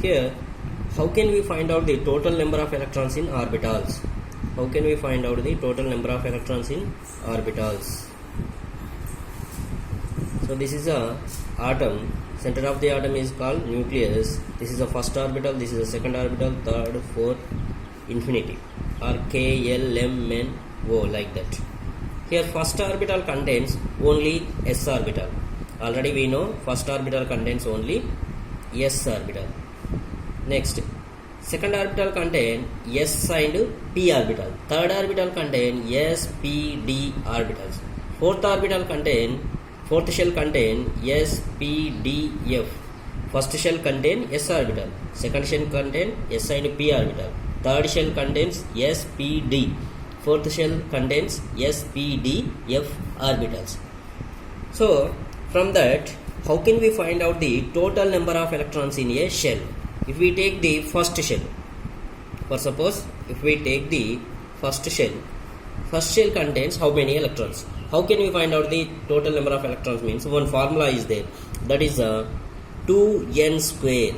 Here, how can we find out the total number of electrons in orbitals? How can we find out the total number of electrons in orbitals? So this is a atom. Center of the atom is called nucleus. This is the first orbital, this is the second orbital, third, fourth, infinity, or K, L, M, N, O, like that. Here first orbital contains only s orbital. Already we know first orbital contains only s orbital. Next, second orbital contain s and p orbital. Third orbital contain s, p, d orbitals. Fourth shell contain s, p, d, f. First shell contain s orbital. Second shell contain s and p orbital. Third shell contains s, p, d. Fourth shell contains s, p, d, f orbitals. So from that, how can we find out the total number of electrons in a shell? If we take the first shell, for suppose if we take the first shell contains how many electrons? How can we find out the total number of electrons? Means one formula is there, that is 2n square.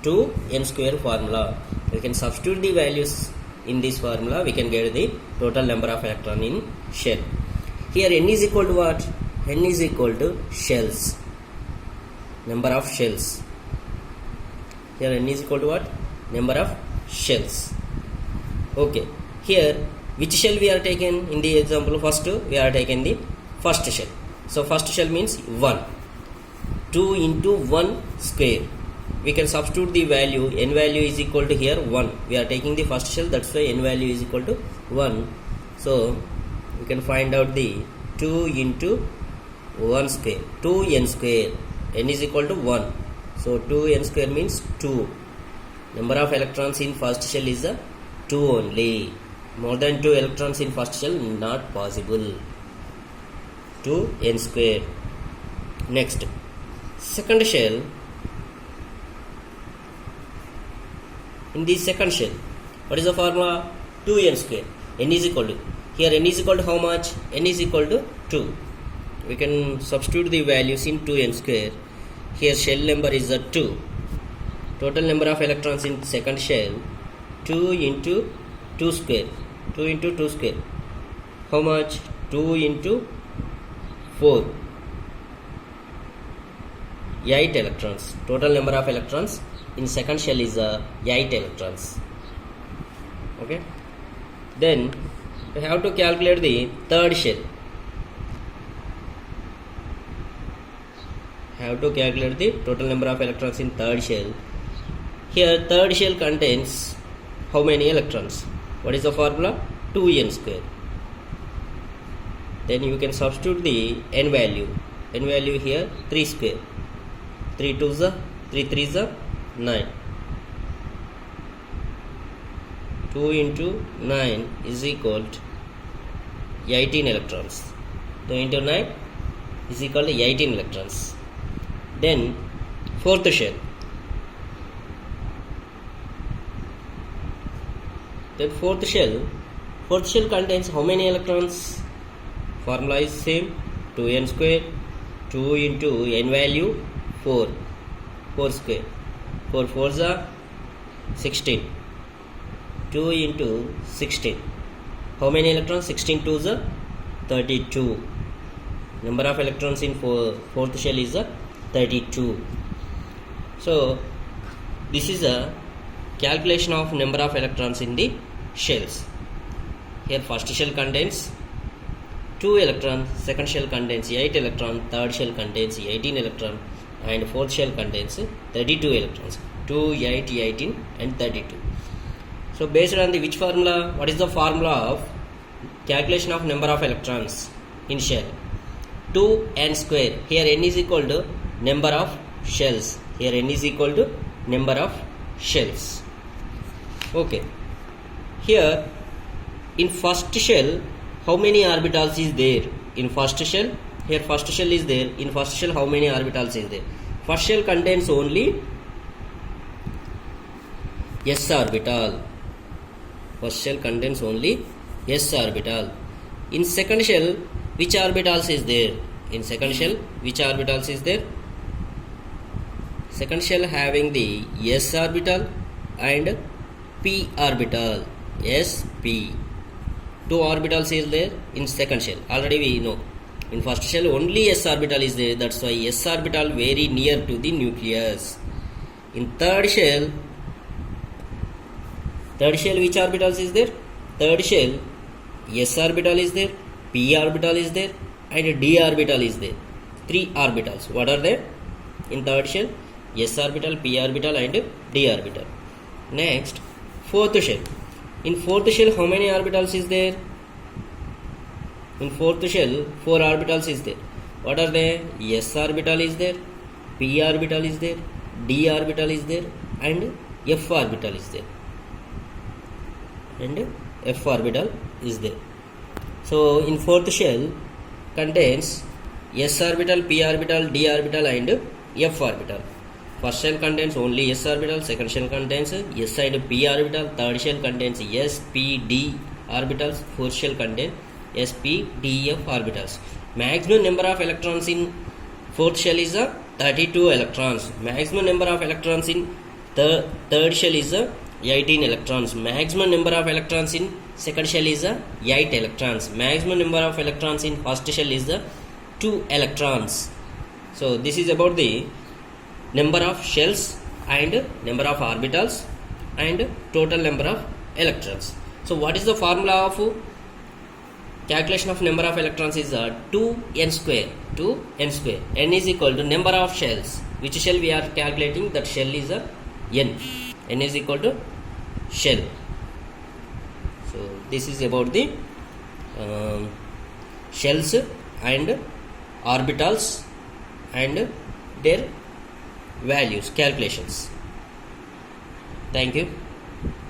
2n square formula. We can substitute the values in this formula, we can get the total number of electron in shell. Here n is equal to what? N is equal to shells. Number of shells. Here n is equal to what? Number of shells. Okay. Here which shell we are taken in the example? First we are taken the first shell. So first shell means 1. 2 into 1 square. We can substitute the value. N value is equal to here 1. We are taking the first shell, that's why n value is equal to 1. So we can find out the 2 into 1 square. 2n square. N is equal to 1. So 2n square means 2. Number of electrons in first shell is 2 only. More than 2 electrons in first shell not possible. 2n square. Next, second shell. In the second shell, what is the formula? 2n square. N is equal to, here n is equal to how much? N is equal to 2. We can substitute the values in 2n square. Here shell number is 2. Total number of electrons in second shell, 2 into 2 square. 2 into 2 square. How much? 2 into 4. 8 electrons. Total number of electrons in second shell is 8 electrons. Okay. Then we have to calculate the third shell. Have to calculate the total number of electrons in third shell. Here third shell contains how many electrons? What is the formula? 2n square. Then you can substitute the n value. N value here 3 square. 3 2s are 3 3s are 9. 2 into 9 is equal to 18 electrons. 2 into 9 is equal to 18 electrons. Then fourth shell. Then fourth shell contains how many electrons? Formula is same, 2n square. 2 into n value 4. 4 square. 4 4s are 16. 2 into 16. How many electrons? 16 2s are 32. Number of electrons in fourth shell is 32. So this is a calculation of number of electrons in the shells. Here first shell contains 2 electrons, second shell contains 8 electrons, third shell contains 18 electrons, and fourth shell contains 32 electrons. 2, 8, 18 and 32. So based on the which formula? What is the formula of calculation of number of electrons in shell? 2n square. Here n is equal to number of shells. Here n is equal to number of shells. Okay. Here in first shell, how many orbitals is there? In first shell, here first shell is there. In first shell, how many orbitals is there? First shell contains only s orbital. First shell contains only s orbital. In second shell, which orbitals is there? In second shell, which orbitals is there? Second shell having the s orbital and p orbital. sp. Two orbitals is there in second shell. Already we know. In first shell only s orbital is there. That's why s orbital very near to the nucleus. In third shell which orbitals is there? Third shell s orbital is there, p orbital is there, and d orbital is there. Three orbitals. What are they? In third shell, s orbital, p orbital, and d orbital. Next, fourth shell. In fourth shell, how many orbitals is there? In fourth shell, 4 orbitals is there. What are they? S orbital is there, p orbital is there, d orbital is there, and f orbital is there. And f orbital is there. So in fourth shell contains s orbital, p orbital, d orbital, and f orbital. First shell contains only s orbital, second shell contains s and p orbital, third shell contains s, p, d orbitals, fourth shell contains s, p, d, f orbitals. Maximum number of electrons in fourth shell is 32 electrons. Maximum number of electrons in third shell is 18 electrons. Maximum number of electrons in second shell is 8 electrons. Maximum number of electrons in first shell is 2 electrons. So this is about the number of shells and number of orbitals and total number of electrons. So what is the formula of calculation of number of electrons is 2n square. 2n square. N is equal to number of shells. Which shell we are calculating? That shell is n. N is equal to shell. So this is about the shells and orbitals and their values, calculations. Thank you.